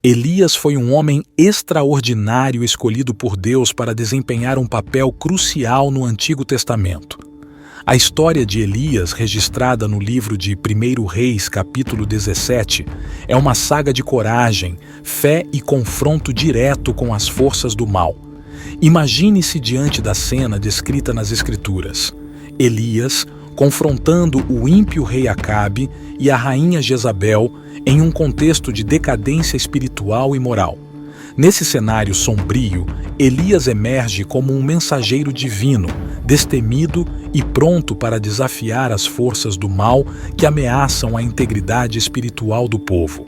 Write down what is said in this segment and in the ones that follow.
Elias foi um homem extraordinário escolhido por Deus para desempenhar um papel crucial no Antigo Testamento. A história de Elias, registrada no livro de 1 Reis, capítulo 17, é uma saga de coragem, fé e confronto direto com as forças do mal. Imagine-se diante da cena descrita nas Escrituras. Elias confrontando o ímpio rei Acabe e a rainha Jezabel em um contexto de decadência espiritual e moral. Nesse cenário sombrio, Elias emerge como um mensageiro divino, destemido e pronto para desafiar as forças do mal que ameaçam a integridade espiritual do povo.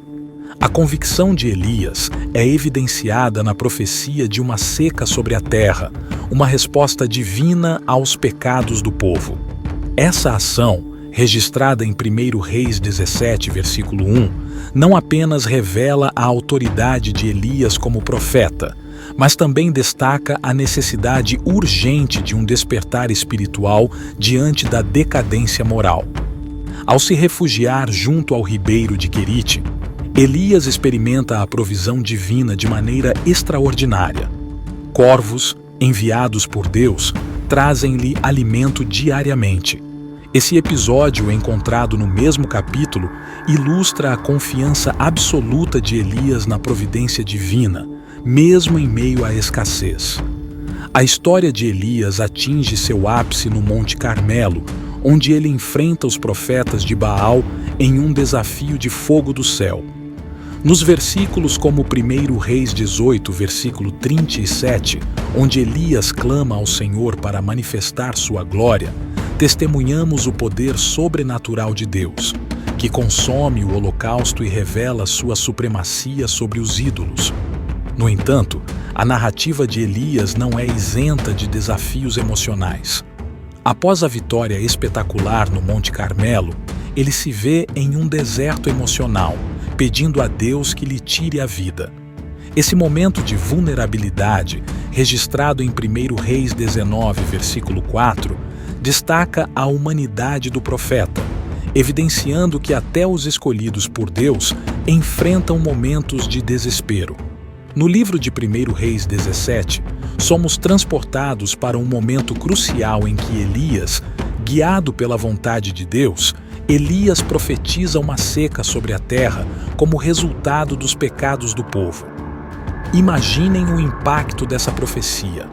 A convicção de Elias é evidenciada na profecia de uma seca sobre a terra, uma resposta divina aos pecados do povo. Essa ação, registrada em 1 Reis 17, versículo 1, não apenas revela a autoridade de Elias como profeta, mas também destaca a necessidade urgente de um despertar espiritual diante da decadência moral. Ao se refugiar junto ao ribeiro de Querite, Elias experimenta a provisão divina de maneira extraordinária. Corvos, enviados por Deus, trazem-lhe alimento diariamente. Esse episódio, encontrado no mesmo capítulo, ilustra a confiança absoluta de Elias na providência divina, mesmo em meio à escassez. A história de Elias atinge seu ápice no Monte Carmelo, onde ele enfrenta os profetas de Baal em um desafio de fogo do céu. Nos versículos como 1 Reis 18, versículo 37, onde Elias clama ao Senhor para manifestar sua glória, testemunhamos o poder sobrenatural de Deus, que consome o holocausto e revela sua supremacia sobre os ídolos. No entanto, a narrativa de Elias não é isenta de desafios emocionais. Após a vitória espetacular no Monte Carmelo, ele se vê em um deserto emocional, pedindo a Deus que lhe tire a vida. Esse momento de vulnerabilidade, registrado em 1 Reis 19, versículo 4, destaca a humanidade do profeta, evidenciando que até os escolhidos por Deus enfrentam momentos de desespero. No livro de 1 Reis 17, somos transportados para um momento crucial em que Elias, guiado pela vontade de Deus, Elias profetiza uma seca sobre a terra como resultado dos pecados do povo. Imaginem o impacto dessa profecia.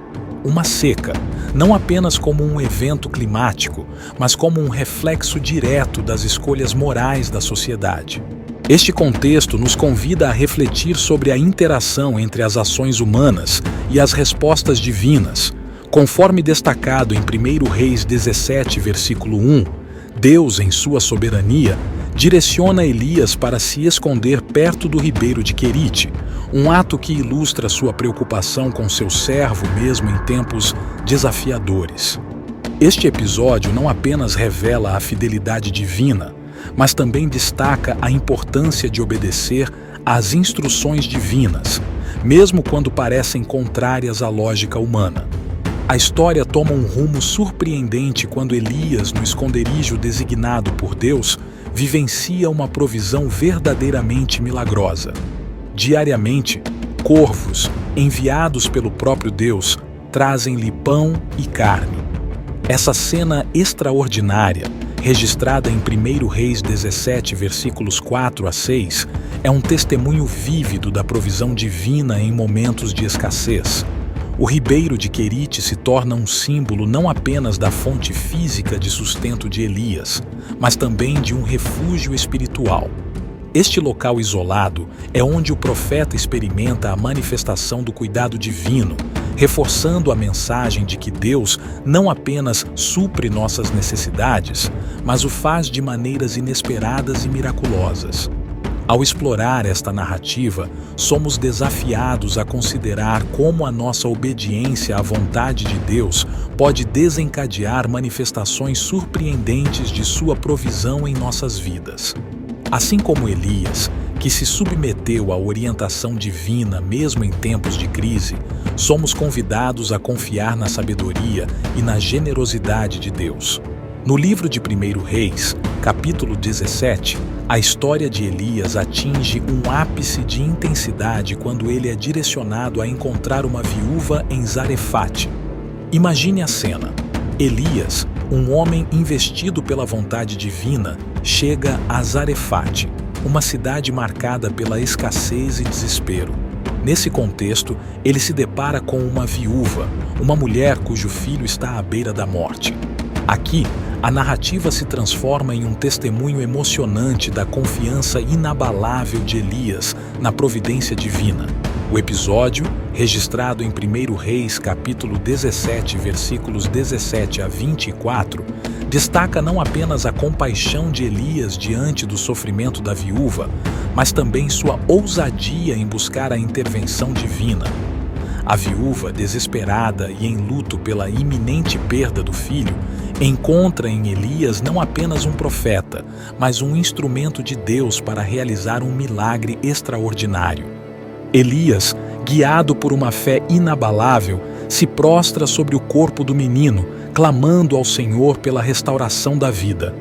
Uma seca, não apenas como um evento climático, mas como um reflexo direto das escolhas morais da sociedade. Este contexto nos convida a refletir sobre a interação entre as ações humanas e as respostas divinas. Conforme destacado em 1 Reis 17, versículo 1, Deus, em sua soberania, direciona Elias para se esconder perto do ribeiro de Querite, um ato que ilustra sua preocupação com seu servo mesmo em tempos desafiadores. Este episódio não apenas revela a fidelidade divina, mas também destaca a importância de obedecer às instruções divinas, mesmo quando parecem contrárias à lógica humana. A história toma um rumo surpreendente quando Elias, no esconderijo designado por Deus, vivencia uma provisão verdadeiramente milagrosa. Diariamente, corvos, enviados pelo próprio Deus, trazem-lhe pão e carne. Essa cena extraordinária, registrada em 1 Reis 17, versículos 4 a 6, é um testemunho vívido da provisão divina em momentos de escassez. O ribeiro de Querite se torna um símbolo não apenas da fonte física de sustento de Elias, mas também de um refúgio espiritual. Este local isolado é onde o profeta experimenta a manifestação do cuidado divino, reforçando a mensagem de que Deus não apenas supre nossas necessidades, mas o faz de maneiras inesperadas e miraculosas. Ao explorar esta narrativa, somos desafiados a considerar como a nossa obediência à vontade de Deus pode desencadear manifestações surpreendentes de sua provisão em nossas vidas. Assim como Elias, que se submeteu à orientação divina mesmo em tempos de crise, somos convidados a confiar na sabedoria e na generosidade de Deus. No livro de 1 Reis, capítulo 17, a história de Elias atinge um ápice de intensidade quando ele é direcionado a encontrar uma viúva em Zarefate. Imagine a cena. Elias, um homem investido pela vontade divina, chega a Zarefate, uma cidade marcada pela escassez e desespero. Nesse contexto, ele se depara com uma viúva, uma mulher cujo filho está à beira da morte. Aqui, a narrativa se transforma em um testemunho emocionante da confiança inabalável de Elias na providência divina. O episódio, registrado em 1 Reis, capítulo 17, versículos 17 a 24, destaca não apenas a compaixão de Elias diante do sofrimento da viúva, mas também sua ousadia em buscar a intervenção divina. A viúva, desesperada e em luto pela iminente perda do filho, encontra em Elias não apenas um profeta, mas um instrumento de Deus para realizar um milagre extraordinário. Elias, guiado por uma fé inabalável, se prostra sobre o corpo do menino, clamando ao Senhor pela restauração da vida.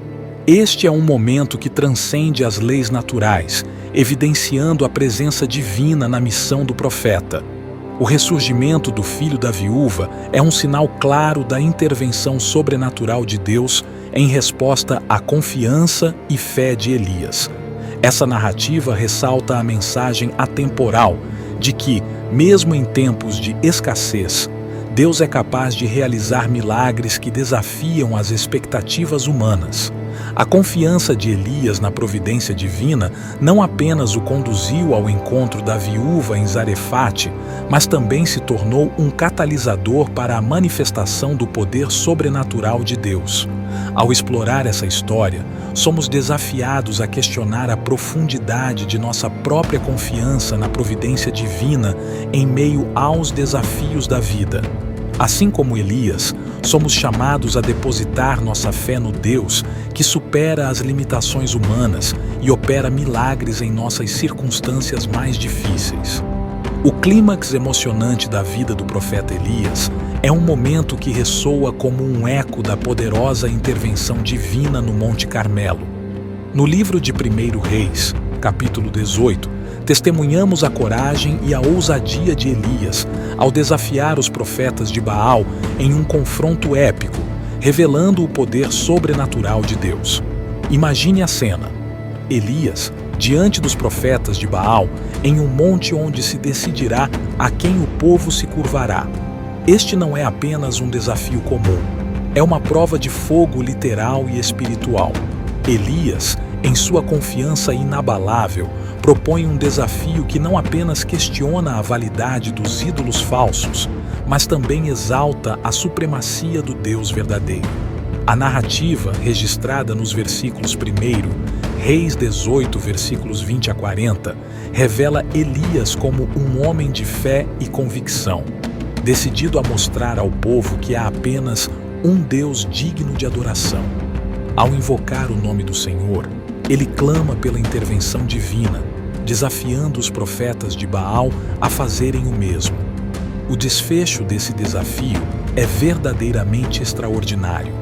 Este é um momento que transcende as leis naturais, evidenciando a presença divina na missão do profeta. O ressurgimento do filho da viúva é um sinal claro da intervenção sobrenatural de Deus em resposta à confiança e fé de Elias. Essa narrativa ressalta a mensagem atemporal de que, mesmo em tempos de escassez, Deus é capaz de realizar milagres que desafiam as expectativas humanas. A confiança de Elias na providência divina não apenas o conduziu ao encontro da viúva em Zarefate, mas também se tornou um catalisador para a manifestação do poder sobrenatural de Deus. Ao explorar essa história, somos desafiados a questionar a profundidade de nossa própria confiança na providência divina em meio aos desafios da vida. Assim como Elias, somos chamados a depositar nossa fé no Deus que supera as limitações humanas e opera milagres em nossas circunstâncias mais difíceis. O clímax emocionante da vida do profeta Elias é um momento que ressoa como um eco da poderosa intervenção divina no Monte Carmelo. No livro de 1 Reis, capítulo 18, testemunhamos a coragem e a ousadia de Elias ao desafiar os profetas de Baal em um confronto épico, revelando o poder sobrenatural de Deus. Imagine a cena. Elias, diante dos profetas de Baal, em um monte onde se decidirá a quem o povo se curvará. Este não é apenas um desafio comum, é uma prova de fogo literal e espiritual. Elias, em sua confiança inabalável, propõe um desafio que não apenas questiona a validade dos ídolos falsos, mas também exalta a supremacia do Deus verdadeiro. A narrativa, registrada nos versículos 1, Reis 18, versículos 20 a 40, revela Elias como um homem de fé e convicção, decidido a mostrar ao povo que há apenas um Deus digno de adoração. Ao invocar o nome do Senhor, ele clama pela intervenção divina, desafiando os profetas de Baal a fazerem o mesmo. O desfecho desse desafio é verdadeiramente extraordinário.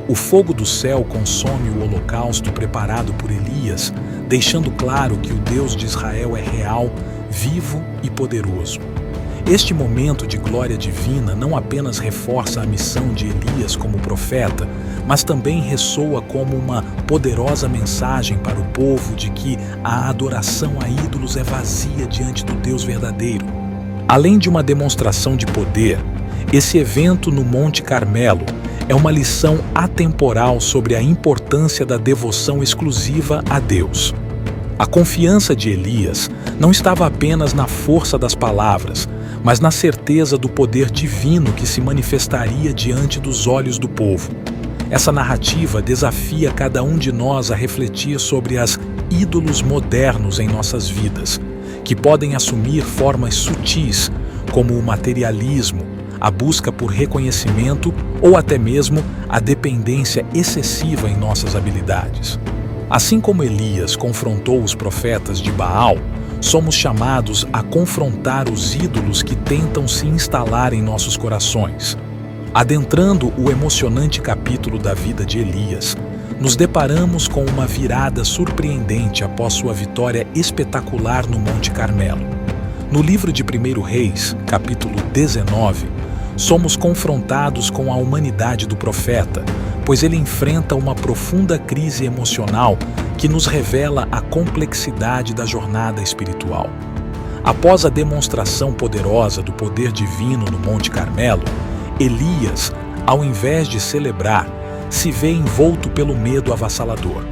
O fogo do céu consome o holocausto preparado por Elias, deixando claro que o Deus de Israel é real, vivo e poderoso. Este momento de glória divina não apenas reforça a missão de Elias como profeta, mas também ressoa como uma poderosa mensagem para o povo de que a adoração a ídolos é vazia diante do Deus verdadeiro. Além de uma demonstração de poder, esse evento no Monte Carmelo é uma lição atemporal sobre a importância da devoção exclusiva a Deus. A confiança de Elias não estava apenas na força das palavras, mas na certeza do poder divino que se manifestaria diante dos olhos do povo. Essa narrativa desafia cada um de nós a refletir sobre as ídolos modernos em nossas vidas, que podem assumir formas sutis, como o materialismo, a busca por reconhecimento ou até mesmo a dependência excessiva em nossas habilidades. Assim como Elias confrontou os profetas de Baal, somos chamados a confrontar os ídolos que tentam se instalar em nossos corações. Adentrando o emocionante capítulo da vida de Elias, nos deparamos com uma virada surpreendente após sua vitória espetacular no Monte Carmelo. No livro de 1 Reis, capítulo 19, somos confrontados com a humanidade do profeta, pois ele enfrenta uma profunda crise emocional que nos revela a complexidade da jornada espiritual. Após a demonstração poderosa do poder divino no Monte Carmelo, Elias, ao invés de celebrar, se vê envolto pelo medo avassalador.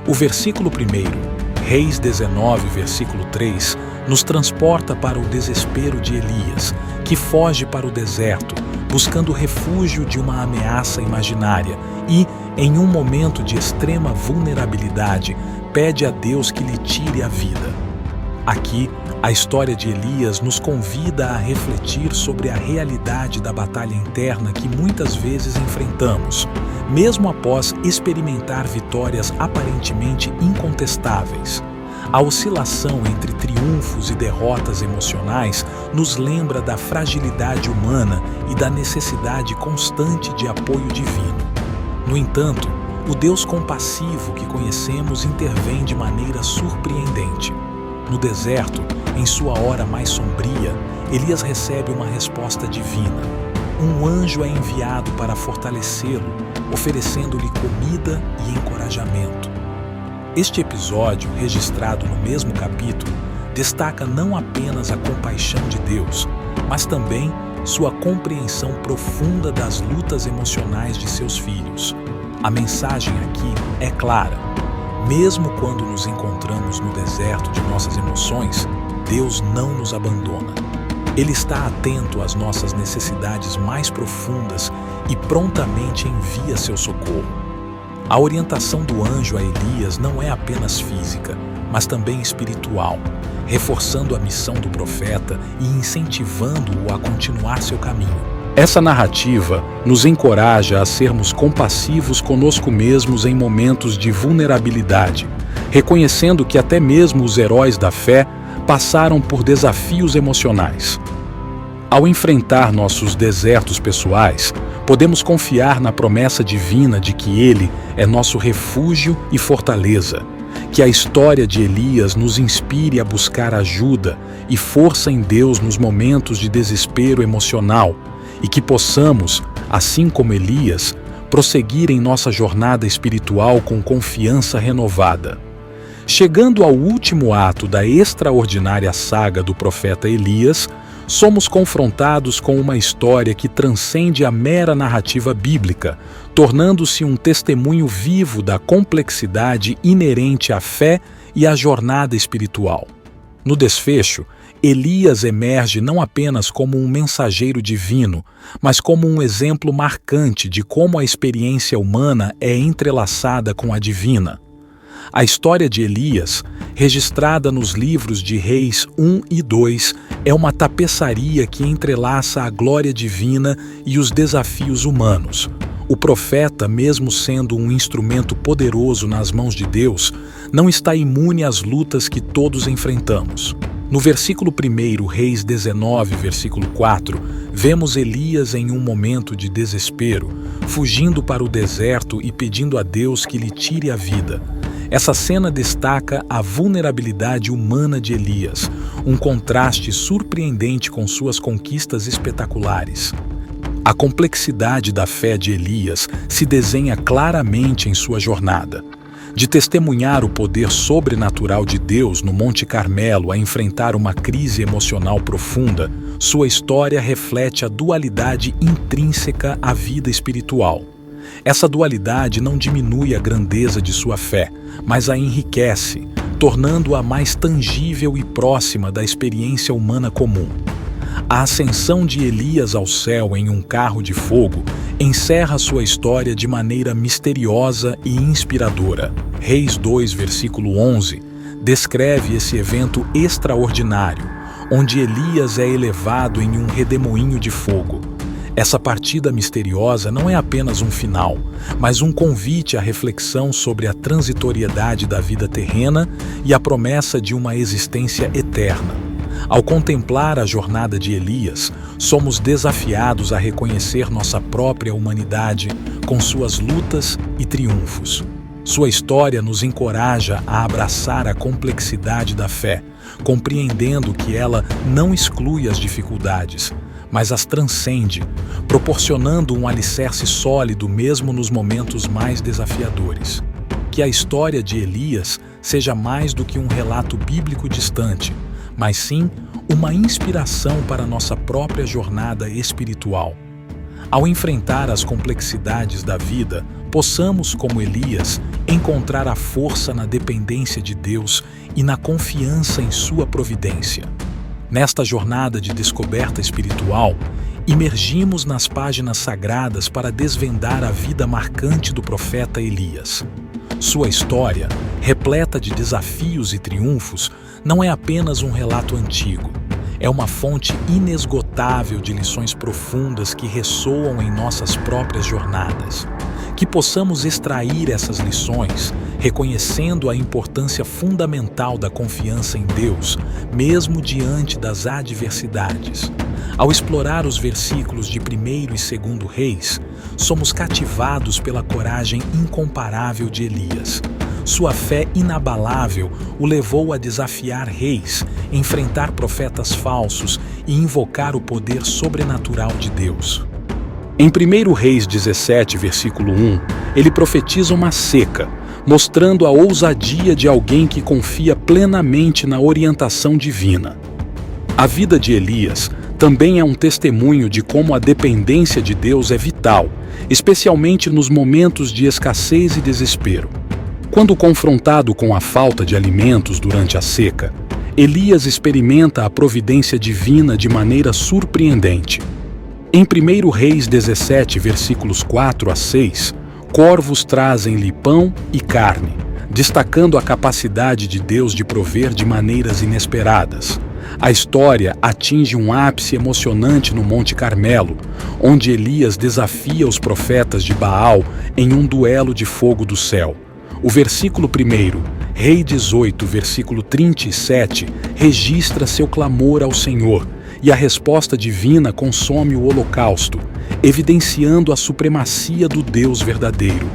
O versículo 1, Reis 19, versículo 3, nos transporta para o desespero de Elias, que foge para o deserto, buscando refúgio de uma ameaça imaginária e, em um momento de extrema vulnerabilidade, pede a Deus que lhe tire a vida. Aqui, a história de Elias nos convida a refletir sobre a realidade da batalha interna que muitas vezes enfrentamos, mesmo após experimentar vitórias aparentemente incontestáveis. A oscilação entre triunfos e derrotas emocionais nos lembra da fragilidade humana e da necessidade constante de apoio divino. No entanto, o Deus compassivo que conhecemos intervém de maneira surpreendente. No deserto, em sua hora mais sombria, Elias recebe uma resposta divina. Um anjo é enviado para fortalecê-lo, oferecendo-lhe comida e encorajamento. Este episódio, registrado no mesmo capítulo, destaca não apenas a compaixão de Deus, mas também sua compreensão profunda das lutas emocionais de seus filhos. A mensagem aqui é clara. Mesmo quando nos encontramos no deserto de nossas emoções, Deus não nos abandona. Ele está atento às nossas necessidades mais profundas e prontamente envia seu socorro. A orientação do anjo a Elias não é apenas física, mas também espiritual, reforçando a missão do profeta e incentivando-o a continuar seu caminho. Essa narrativa nos encoraja a sermos compassivos conosco mesmos em momentos de vulnerabilidade, reconhecendo que até mesmo os heróis da fé passaram por desafios emocionais. Ao enfrentar nossos desertos pessoais, podemos confiar na promessa divina de que Ele é nosso refúgio e fortaleza, que a história de Elias nos inspire a buscar ajuda e força em Deus nos momentos de desespero emocional, e que possamos, assim como Elias, prosseguir em nossa jornada espiritual com confiança renovada. Chegando ao último ato da extraordinária saga do profeta Elias, somos confrontados com uma história que transcende a mera narrativa bíblica, tornando-se um testemunho vivo da complexidade inerente à fé e à jornada espiritual. No desfecho, Elias emerge não apenas como um mensageiro divino, mas como um exemplo marcante de como a experiência humana é entrelaçada com a divina. A história de Elias, registrada nos livros de Reis 1 e 2, é uma tapeçaria que entrelaça a glória divina e os desafios humanos. O profeta, mesmo sendo um instrumento poderoso nas mãos de Deus, não está imune às lutas que todos enfrentamos. No versículo 1, Reis 19, versículo 4, vemos Elias em um momento de desespero, fugindo para o deserto e pedindo a Deus que lhe tire a vida. Essa cena destaca a vulnerabilidade humana de Elias, um contraste surpreendente com suas conquistas espetaculares. A complexidade da fé de Elias se desenha claramente em sua jornada. De testemunhar o poder sobrenatural de Deus no Monte Carmelo a enfrentar uma crise emocional profunda, sua história reflete a dualidade intrínseca à vida espiritual. Essa dualidade não diminui a grandeza de sua fé, mas a enriquece, tornando-a mais tangível e próxima da experiência humana comum. A ascensão de Elias ao céu em um carro de fogo encerra sua história de maneira misteriosa e inspiradora. Reis 2, versículo 11, descreve esse evento extraordinário, onde Elias é elevado em um redemoinho de fogo. Essa partida misteriosa não é apenas um final, mas um convite à reflexão sobre a transitoriedade da vida terrena e a promessa de uma existência eterna. Ao contemplar a jornada de Elias, somos desafiados a reconhecer nossa própria humanidade com suas lutas e triunfos. Sua história nos encoraja a abraçar a complexidade da fé, compreendendo que ela não exclui as dificuldades, mas as transcende, proporcionando um alicerce sólido mesmo nos momentos mais desafiadores. Que a história de Elias seja mais do que um relato bíblico distante, mas sim uma inspiração para nossa própria jornada espiritual. Ao enfrentar as complexidades da vida, possamos, como Elias, encontrar a força na dependência de Deus e na confiança em sua providência. Nesta jornada de descoberta espiritual, imergimos nas páginas sagradas para desvendar a vida marcante do profeta Elias. Sua história, repleta de desafios e triunfos, não é apenas um relato antigo. É uma fonte inesgotável de lições profundas que ressoam em nossas próprias jornadas. Que possamos extrair essas lições, reconhecendo a importância fundamental da confiança em Deus, mesmo diante das adversidades. Ao explorar os versículos de 1º e 2º Reis, somos cativados pela coragem incomparável de Elias. Sua fé inabalável o levou a desafiar reis, enfrentar profetas falsos e invocar o poder sobrenatural de Deus. Em 1 Reis 17, versículo 1, ele profetiza uma seca, mostrando a ousadia de alguém que confia plenamente na orientação divina. A vida de Elias também é um testemunho de como a dependência de Deus é vital, especialmente nos momentos de escassez e desespero. Quando confrontado com a falta de alimentos durante a seca, Elias experimenta a providência divina de maneira surpreendente. Em 1 Reis 17, versículos 4 a 6, corvos trazem-lhe pão e carne, destacando a capacidade de Deus de prover de maneiras inesperadas. A história atinge um ápice emocionante no Monte Carmelo, onde Elias desafia os profetas de Baal em um duelo de fogo do céu. O versículo 1, Rei 18, versículo 37, registra seu clamor ao Senhor, e a resposta divina consome o holocausto, evidenciando a supremacia do Deus verdadeiro.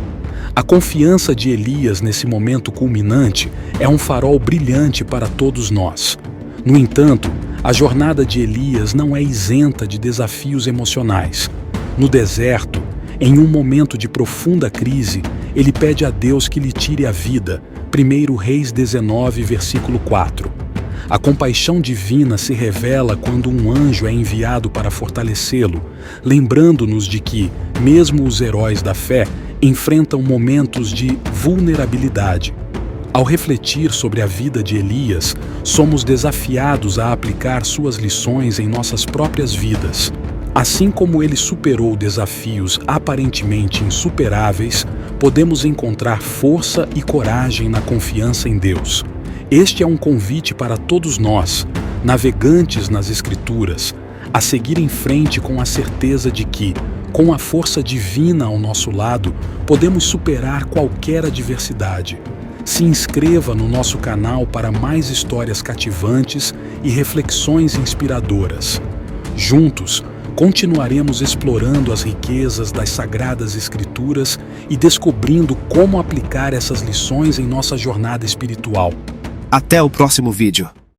A confiança de Elias nesse momento culminante é um farol brilhante para todos nós. No entanto, a jornada de Elias não é isenta de desafios emocionais. No deserto, em um momento de profunda crise, ele pede a Deus que lhe tire a vida. 1 Reis 19, versículo 4. A compaixão divina se revela quando um anjo é enviado para fortalecê-lo, lembrando-nos de que, mesmo os heróis da fé, enfrentam momentos de vulnerabilidade. Ao refletir sobre a vida de Elias, somos desafiados a aplicar suas lições em nossas próprias vidas. Assim como ele superou desafios aparentemente insuperáveis, podemos encontrar força e coragem na confiança em Deus. Este é um convite para todos nós, navegantes nas Escrituras, a seguir em frente com a certeza de que, com a força divina ao nosso lado, podemos superar qualquer adversidade. Se inscreva no nosso canal para mais histórias cativantes e reflexões inspiradoras. Juntos, continuaremos explorando as riquezas das Sagradas Escrituras e descobrindo como aplicar essas lições em nossa jornada espiritual. Até o próximo vídeo.